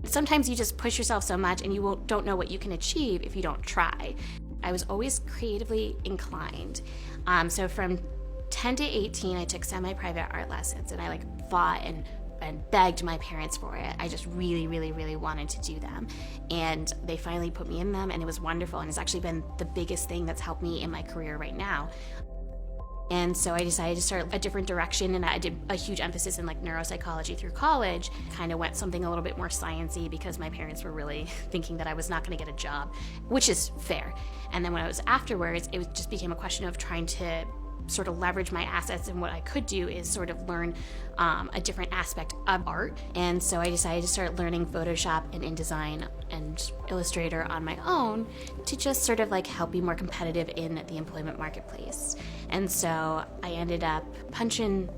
Sometimes you just push yourself so much and you don't know what you can achieve if you don't try. I was always creatively inclined. So from 10 to 18, I took semi-private art lessons, and I fought and begged my parents for it. I just really, really, really wanted to do them. And they finally put me in them, and it was wonderful. And it's actually been the biggest thing that's helped me in my career right now. And so I decided to start a different direction, and I did a huge emphasis in neuropsychology through college. Kind of went something a little bit more sciencey because my parents were really thinking that I was not going to get a job, which is fair. And then when I was afterwards, it just became a question of trying to sort of leverage my assets, and what I could do is sort of learn a different aspect of art. And so I decided to start learning Photoshop and InDesign and Illustrator on my own to just sort of help be more competitive in the employment marketplace. And so I ended up punching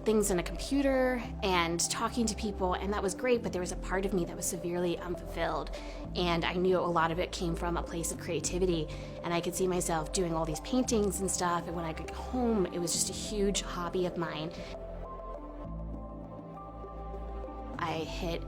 things in a computer and talking to people, and that was great, but there was a part of me that was severely unfulfilled, and I knew a lot of it came from a place of creativity, and I could see myself doing all these paintings and stuff, and when I could go home, it was just a huge hobby of mine. I hit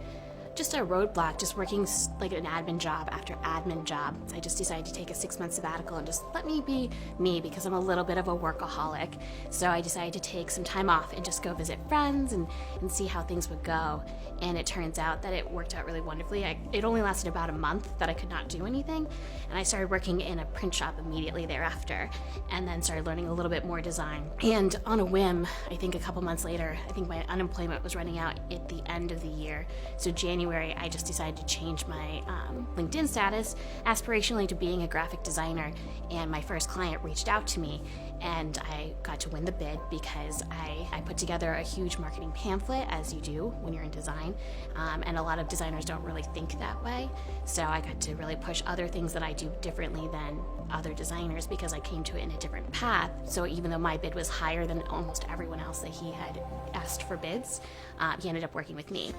just a roadblock, just working an admin job after admin job. I just decided to take a 6-month sabbatical and just let me be me, because I'm a little bit of a workaholic. So I decided to take some time off and just go visit friends and see how things would go. And it turns out that it worked out really wonderfully. It only lasted about a month that I could not do anything. And I started working in a print shop immediately thereafter, and then started learning a little bit more design. And on a whim, I think a couple months later, I think my unemployment was running out at the end of the year. So January, I just decided to change my LinkedIn status aspirationally to being a graphic designer, and my first client reached out to me, and I got to win the bid because I put together a huge marketing pamphlet, as you do when you're in design, and a lot of designers don't really think that way. So I got to really push other things that I do differently than other designers because I came to it in a different path. So even though my bid was higher than almost everyone else that he had asked for bids, he ended up working with me.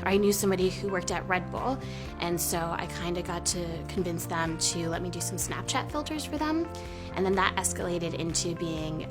I knew somebody who worked at Red Bull, and so I kind of got to convince them to let me do some Snapchat filters for them, and then that escalated into being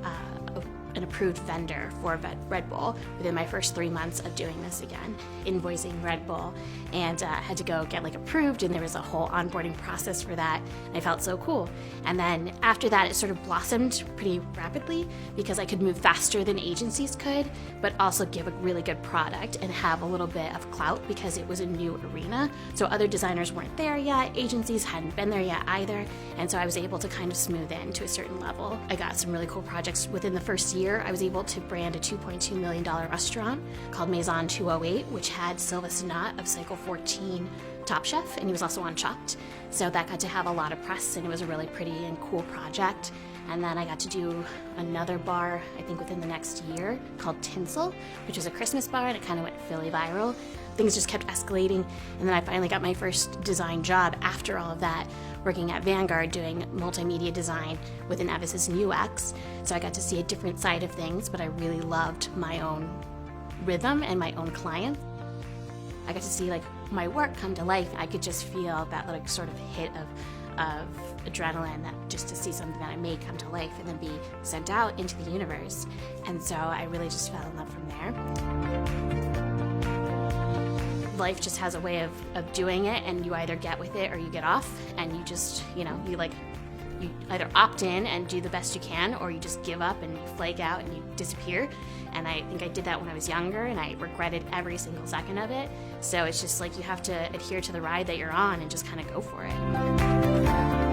an approved vendor for Red Bull within my first 3 months of doing this again, invoicing Red Bull, and had to go get approved, and there was a whole onboarding process for that, and I felt so cool. And then after that, it sort of blossomed pretty rapidly because I could move faster than agencies could, but also give a really good product and have a little bit of clout because it was a new arena. So other designers weren't there yet, agencies hadn't been there yet either, and so I was able to kind of smooth in to a certain level. I got some really cool projects within the first year. I was able to brand a $2.2 million restaurant called Maison 208, which had Silva Sanat of Cycle 14 Top Chef, and he was also on Chopped. So that got to have a lot of press, and it was a really pretty and cool project. And then I got to do another bar, I think within the next year, called Tinsel, which was a Christmas bar, and it kind of went Philly viral. Things just kept escalating, and then I finally got my first design job after all of that, working at Vanguard doing multimedia design with an emphasis in UX. So I got to see a different side of things, but I really loved my own rhythm and my own clients. I got to see my work come to life. I could just feel that sort of hit of adrenaline, that just to see something that I made come to life and then be sent out into the universe. And so I really just fell in love from there. Life just has a way of doing it, and you either get with it or you get off, and you just, you either opt in and do the best you can, or you just give up and you flake out and you disappear. And I think I did that when I was younger, and I regretted every single second of it. So it's just you have to adhere to the ride that you're on and just kind of go for it.